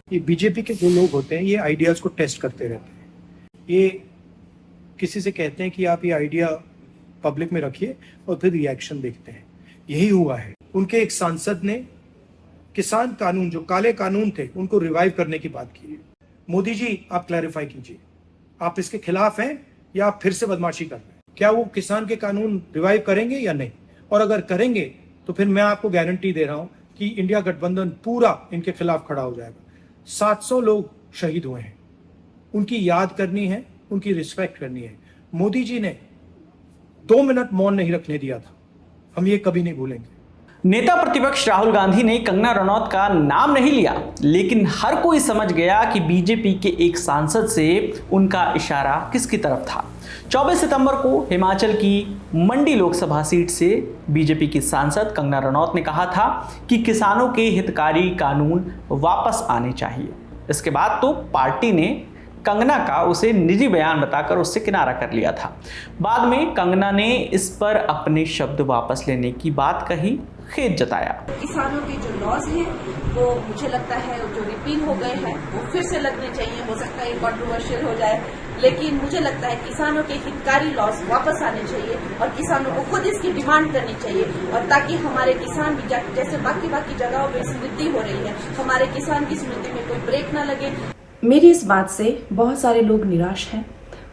ये बीजेपी के जो लोग होते हैं ये आइडियाज को टेस्ट करते रहते हैं। ये किसी से कहते हैं कि आप ये आइडिया पब्लिक में रखिए और फिर रिएक्शन देखते हैं। यही हुआ है। उनके एक सांसद ने किसान कानून, जो काले कानून थे, उनको रिवाइव करने की बात की है। मोदी जी, आप क्लैरिफाई कीजिए, आप इसके खिलाफ हैं या आप फिर से बदमाशी कर रहे हैं? क्या वो किसान के कानून रिवाइव करेंगे या नहीं? और अगर करेंगे तो फिर मैं आपको गारंटी दे रहा हूं कि इंडिया गठबंधन पूरा इनके खिलाफ खड़ा हो जाएगा। 700 लोग शहीद हुए हैं, उनकी याद करनी है, उनकी रिस्पेक्ट करनी है। मोदी जी ने 2 मिनट मौन नहीं रखने दिया था, हम ये कभी नहीं भूलेंगे। नेता प्रतिपक्ष राहुल गांधी ने कंगना रनौत का नाम नहीं लिया, लेकिन हर कोई समझ गया कि बीजेपी के एक सांसद से उनका इशारा किसकी तरफ था। 24 सितंबर को हिमाचल की मंडी लोकसभा सीट से बीजेपी की सांसद कंगना रनौत ने कहा था कि किसानों के हितकारी कानून वापस आने चाहिए। इसके बाद तो पार्टी ने कंगना का उसे निजी बयान बताकर उससे किनारा कर लिया था। बाद में कंगना ने इस पर अपने शब्द वापस लेने की बात कही, खेद जताया। किसानों के जो लॉज हैं वो मुझे लगता है जो रिपील हो गए हैं वो फिर से लगने चाहिए। हो सकता है ये कंट्रोवर्शियल हो जाए, लेकिन मुझे लगता है किसानों के हितकारी लॉज वापस आने चाहिए और किसानों को खुद इसकी डिमांड करनी चाहिए, और ताकि हमारे किसान भी जैसे बाकी जगहों पर समृद्धि हो रही है, हमारे किसान की समृद्धि में कोई ब्रेक ना लगे। मेरी इस बात से बहुत सारे लोग निराश हैं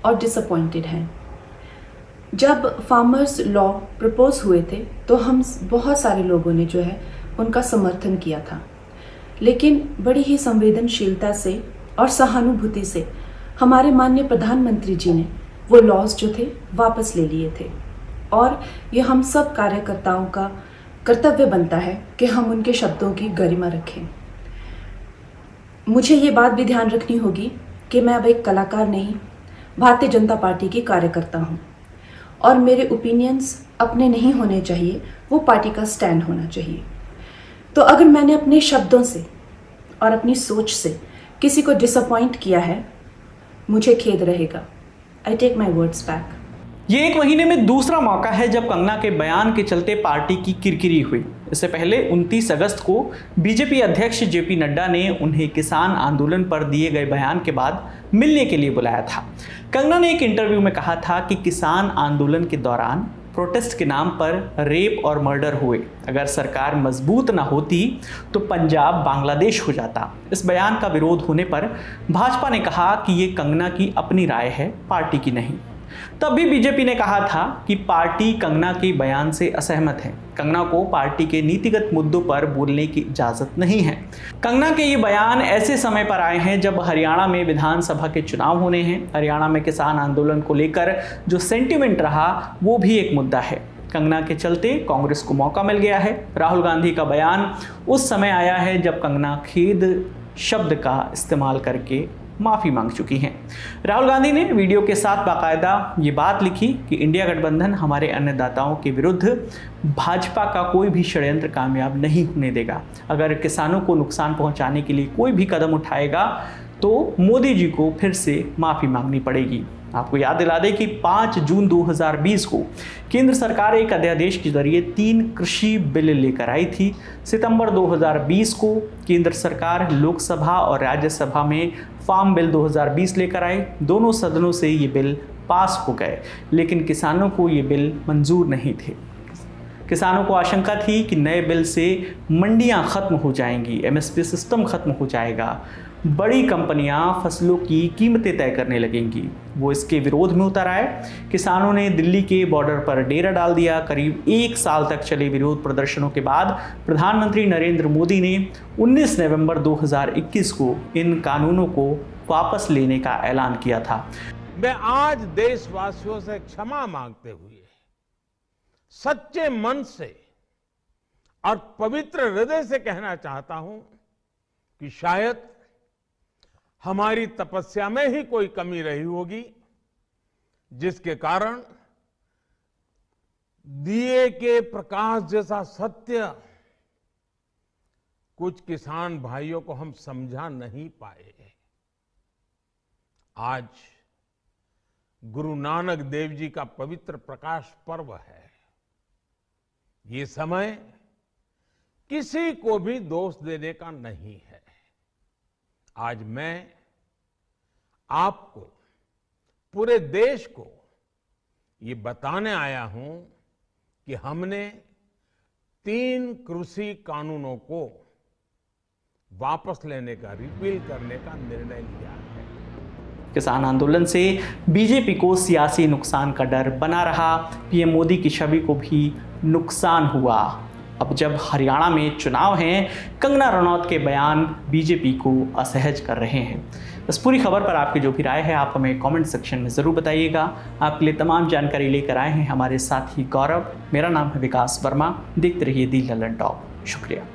और डिसअपॉइंटेड हैं। जब फार्मर्स लॉ प्रपोज हुए थे तो हम बहुत सारे लोगों ने जो है उनका समर्थन किया था, लेकिन बड़ी ही संवेदनशीलता से और सहानुभूति से हमारे माननीय प्रधानमंत्री जी ने वो लॉज जो थे वापस ले लिए थे। और ये हम सब कार्यकर्ताओं का कर्तव्य बनता है कि हम उनके शब्दों की गरिमा रखें। मुझे ये बात भी ध्यान रखनी होगी कि मैं अब एक कलाकार नहीं, भारतीय जनता पार्टी की कार्यकर्ता हूँ, और मेरे ओपिनियंस अपने नहीं होने चाहिए, वो पार्टी का स्टैंड होना चाहिए। तो अगर मैंने अपने शब्दों से और अपनी सोच से किसी को डिसअपॉइंट किया है, मुझे खेद रहेगा। I take my words back. ये एक महीने में दूसरा मौका है जब कंगना के बयान के चलते पार्टी की किरकिरी हुई। इससे पहले 29 अगस्त को बीजेपी अध्यक्ष जेपी नड्डा ने उन्हें किसान आंदोलन पर दिए गए बयान के बाद मिलने के लिए बुलाया था। कंगना ने एक इंटरव्यू में कहा था कि किसान आंदोलन के दौरान प्रोटेस्ट के नाम पर रेप और मर्डर हुए। अगर सरकार मजबूत ना होती तो पंजाब बांग्लादेश हो जाता। इस बयान का विरोध होने पर भाजपा ने कहा कि ये कंगना की अपनी राय है, पार्टी की नहीं। तब भी बीजेपी ने कहा था कि पार्टी कंगना के बयान से असहमत है। कंगना को पार्टी के नीतिगत मुद्दों पर बोलने की इजाजत नहीं है। कंगना के ये बयान ऐसे समय पर आए हैं जब हरियाणा में विधानसभा के चुनाव होने हैं। हरियाणा में किसान आंदोलन को लेकर जो सेंटिमेंट रहा वो भी एक मुद्दा है। कंगना के चलते कांग्रेस को मौका मिल गया है। राहुल गांधी का बयान उस समय आया है जब कंगना खेद शब्द का इस्तेमाल करके माफ़ी मांग चुकी हैं। राहुल गांधी ने वीडियो के साथ बाकायदा ये बात लिखी कि इंडिया गठबंधन हमारे अन्नदाताओं के विरुद्ध भाजपा का कोई भी षड्यंत्र कामयाब नहीं होने देगा। अगर किसानों को नुकसान पहुंचाने के लिए कोई भी कदम उठाएगा तो मोदी जी को फिर से माफ़ी मांगनी पड़ेगी। आपको याद दिला दें कि 5 जून 2020 को केंद्र सरकार एक अध्यादेश के जरिए 3 कृषि बिल लेकर आई थी। सितंबर 2020 को केंद्र सरकार लोकसभा और राज्यसभा में फार्म बिल 2020 लेकर आए। दोनों सदनों से ये बिल पास हो गए, लेकिन किसानों को ये बिल मंजूर नहीं थे। किसानों को आशंका थी कि नए बिल से मंडियां खत्म हो जाएंगी, एमएसपी सिस्टम खत्म हो जाएगा, बड़ी कंपनियां फसलों की कीमतें तय करने लगेंगी। वो इसके विरोध में उतर आए। किसानों ने दिल्ली के बॉर्डर पर डेरा डाल दिया। करीब 1 साल तक चले विरोध प्रदर्शनों के बाद प्रधानमंत्री नरेंद्र मोदी ने 19 नवंबर 2021 को इन कानूनों को वापस लेने का ऐलान किया था। मैं आज देशवासियों से क्षमा मांगते हुए सच्चे मन से और पवित्र हृदय से कहना चाहता हूं कि शायद हमारी तपस्या में ही कोई कमी रही होगी, जिसके कारण दिए के प्रकाश जैसा सत्य कुछ किसान भाइयों को हम समझा नहीं पाए। आज गुरु नानक देव जी का पवित्र प्रकाश पर्व है। ये समय किसी को भी दोष देने का नहीं है। आज मैं आपको, पूरे देश को ये बताने आया हूं कि हमने 3 कृषि कानूनों को वापस लेने का, रिपील करने का निर्णय लिया है। किसान आंदोलन से बीजेपी को सियासी नुकसान का डर बना रहा, पीएम मोदी की छवि को भी नुकसान हुआ। अब जब हरियाणा में चुनाव हैं, कंगना रनौत के बयान बीजेपी को असहज कर रहे हैं। इस पूरी खबर पर आपकी जो भी राय है आप हमें कमेंट सेक्शन में ज़रूर बताइएगा। आपके लिए तमाम जानकारी लेकर आए हैं हमारे साथी गौरव। मेरा नाम है विकास वर्मा। देखते रहिए दी ललन टॉप। शुक्रिया।